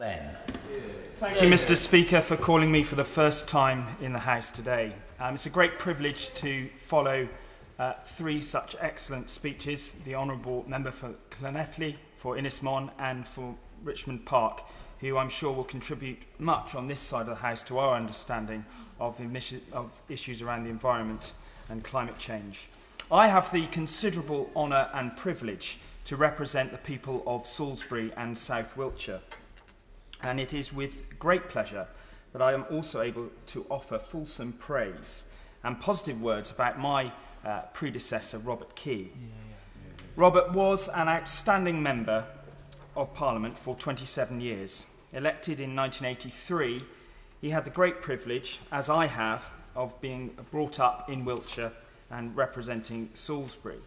Glen. Thank you, Mr. Speaker, for calling me for the first time in the House today. It's a great privilege to follow three such excellent speeches: the Honourable Member for Llanelli, for Ynys and for Richmond Park, who I'm sure will contribute much on this side of the House to our understanding of issues around the environment and climate change. I have the considerable honour and privilege to represent the people of Salisbury and South Wiltshire, and it is with great pleasure that I am also able to offer fulsome praise and positive words about my predecessor, Robert Key. Robert was an outstanding member of Parliament for 27 years. Elected in 1983, he had the great privilege, as I have, of being brought up in Wiltshire and representing Salisbury.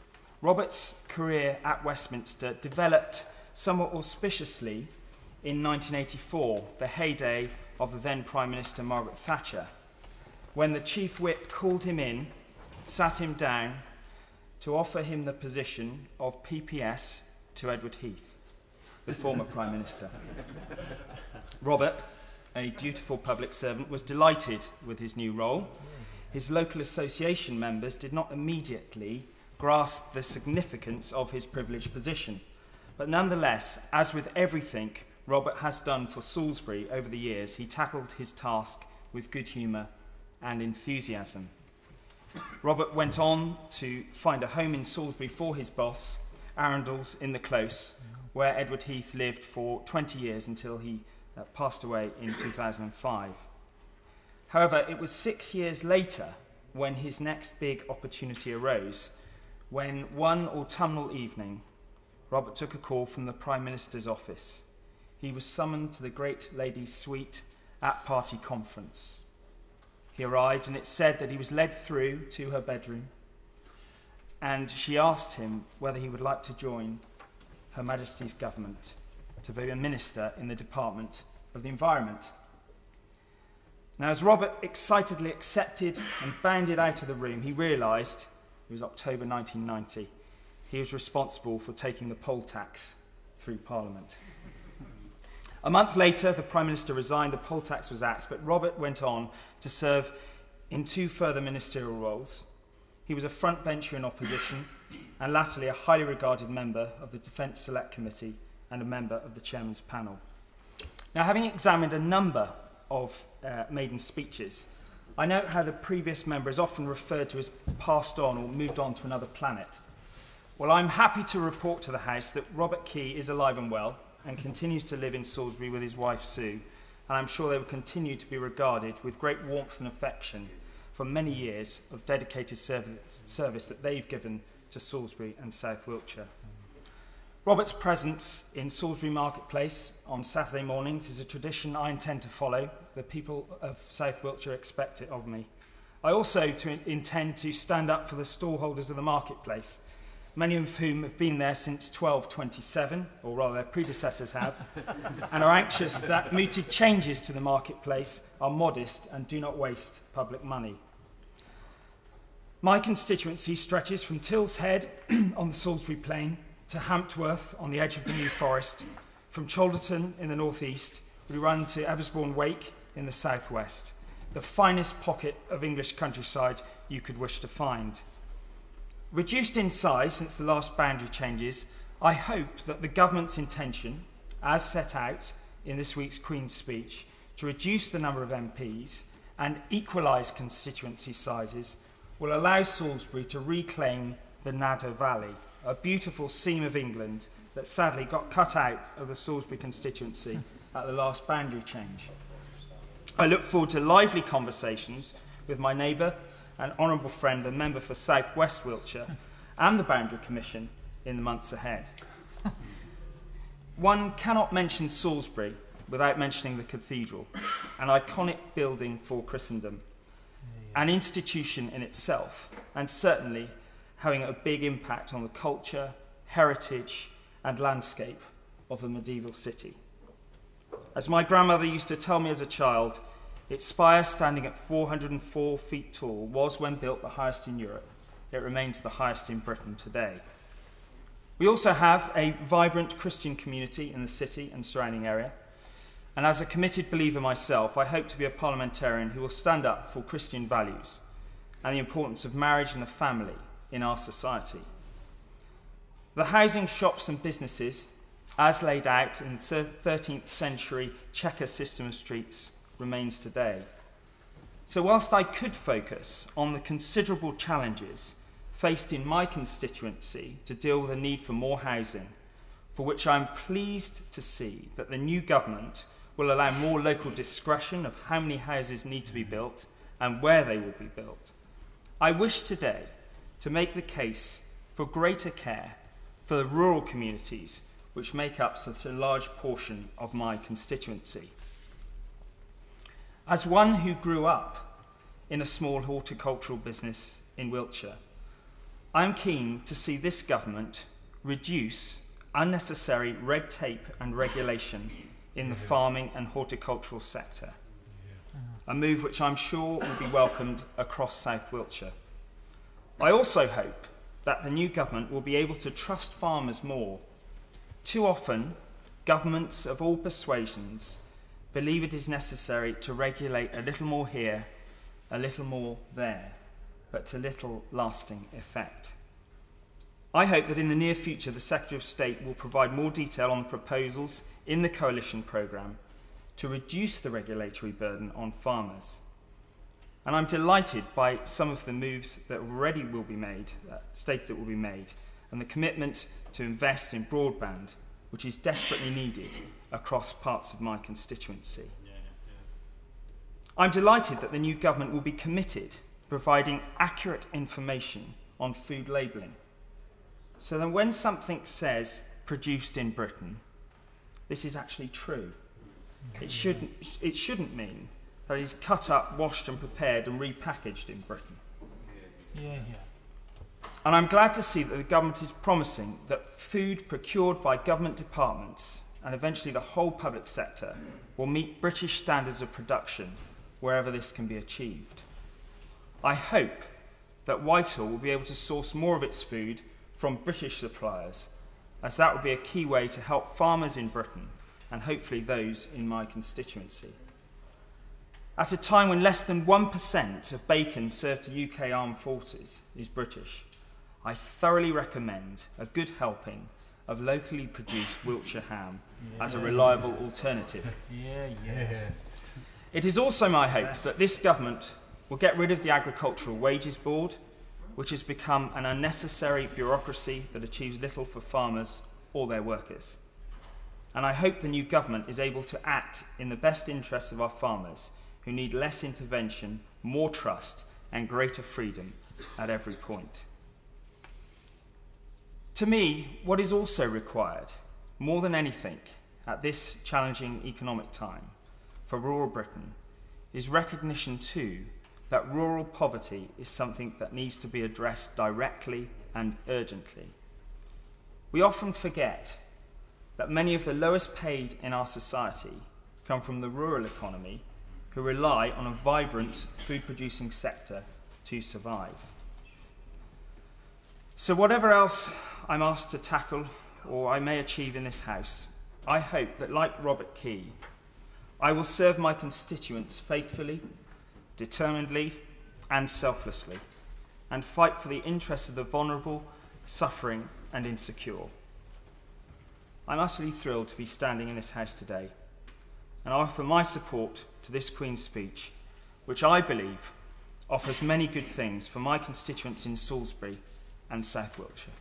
Robert's career at Westminster developed somewhat auspiciously in 1984, the heyday of the then Prime Minister Margaret Thatcher, when the Chief Whip called him in, sat him down to offer him the position of PPS to Edward Heath, the former Prime Minister. Robert, a dutiful public servant, was delighted with his new role. His local association members did not immediately grasp the significance of his privileged position. But nonetheless, as with everything Robert has done for Salisbury over the years, he tackled his task with good humour and enthusiasm. Robert went on to find a home in Salisbury for his boss, Arundel's in the Close, where Edward Heath lived for 20 years until he passed away in 2005. However, it was 6 years later when his next big opportunity arose, when one autumnal evening, Robert took a call from the Prime Minister's office. He was summoned to the great lady's suite at party conference. He arrived, and it said that he was led through to her bedroom, and she asked him whether he would like to join Her Majesty's government to be a minister in the Department of the Environment. Now, as Robert excitedly accepted and bounded out of the room, he realised, it was October 1990, he was responsible for taking the poll tax through Parliament. A month later, the Prime Minister resigned, the poll tax was axed, but Robert went on to serve in two further ministerial roles. He was a frontbencher in opposition and latterly a highly regarded member of the Defence Select Committee and a member of the Chairman's panel. Now, having examined a number of Maiden's speeches, I note how the previous member is often referred to as passed on or moved on to another planet. Well, I'm happy to report to the House that Robert Key is alive and well and continues to live in Salisbury with his wife Sue, and I'm sure they will continue to be regarded with great warmth and affection for many years of dedicated service that they've given to Salisbury and South Wiltshire. Robert's presence in Salisbury Marketplace on Saturday mornings is a tradition I intend to follow. The people of South Wiltshire expect it of me. I also intend to stand up for the stallholders of the marketplace, many of whom have been there since 1227, or rather their predecessors have, and are anxious that mooted changes to the marketplace are modest and do not waste public money. My constituency stretches from Till's Head on the Salisbury Plain to Hamptworth on the edge of the New Forest, from Cholderton in the northeast, we run to Ebersbourne Wake in the southwest, the finest pocket of English countryside you could wish to find. Reduced in size since the last boundary changes, I hope that the government's intention, as set out in this week's Queen's speech, to reduce the number of MPs and equalise constituency sizes will allow Salisbury to reclaim the Nadder Valley, a beautiful seam of England that sadly got cut out of the Salisbury constituency at the last boundary change. I look forward to lively conversations with my neighbour and honourable friend and member for South West Wiltshire and the Boundary Commission in the months ahead. One cannot mention Salisbury without mentioning the cathedral, an iconic building for Christendom, an institution in itself, and certainly having a big impact on the culture, heritage, and landscape of the medieval city. As my grandmother used to tell me as a child, its spire, standing at 404 feet tall, was, when built, the highest in Europe. It remains the highest in Britain today. We also have a vibrant Christian community in the city and surrounding area. And as a committed believer myself, I hope to be a parliamentarian who will stand up for Christian values and the importance of marriage and the family in our society. The housing, shops and businesses, as laid out in the 13th century checker system of streets, remains today. So whilst I could focus on the considerable challenges faced in my constituency to deal with the need for more housing, for which I am pleased to see that the new government will allow more local discretion of how many houses need to be built and where they will be built, I wish today to make the case for greater care for the rural communities which make up such a large portion of my constituency. As one who grew up in a small horticultural business in Wiltshire, I am keen to see this government reduce unnecessary red tape and regulation in the farming and horticultural sector, a move which I'm sure will be welcomed across South Wiltshire. I also hope that the new government will be able to trust farmers more. Too often, governments of all persuasions believe it is necessary to regulate a little more here, a little more there, but to little lasting effect. I hope that in the near future the Secretary of State will provide more detail on the proposals in the coalition programme to reduce the regulatory burden on farmers. And I'm delighted by some of the moves that already will be made, stated that will be made, and the commitment to invest in broadband, which is desperately needed across parts of my constituency. I'm delighted that the new government will be committed to providing accurate information on food labelling, so that when something says produced in Britain, this is actually true. It shouldn't mean that it is cut up, washed and prepared and repackaged in Britain. And I'm glad to see that the government is promising that food procured by government departments and eventually the whole public sector will meet British standards of production wherever this can be achieved. I hope that Whitehall will be able to source more of its food from British suppliers, as that would be a key way to help farmers in Britain and hopefully those in my constituency. At a time when less than 1% of bacon served to UK armed forces is British, I thoroughly recommend a good helping of locally produced Wiltshire ham as a reliable alternative. It is also my hope that this government will get rid of the Agricultural Wages Board, which has become an unnecessary bureaucracy that achieves little for farmers or their workers. And I hope the new government is able to act in the best interests of our farmers, who need less intervention, more trust and greater freedom at every point. To me, what is also required, more than anything, at this challenging economic time for rural Britain, is recognition too that rural poverty is something that needs to be addressed directly and urgently. We often forget that many of the lowest paid in our society come from the rural economy, who rely on a vibrant food-producing sector to survive. So whatever else I'm asked to tackle or I may achieve in this House, I hope that, like Robert Key, I will serve my constituents faithfully, determinedly and selflessly, and fight for the interests of the vulnerable, suffering and insecure. I'm utterly thrilled to be standing in this House today, and I offer my support to this Queen's speech, which I believe offers many good things for my constituents in Salisbury and South Wiltshire.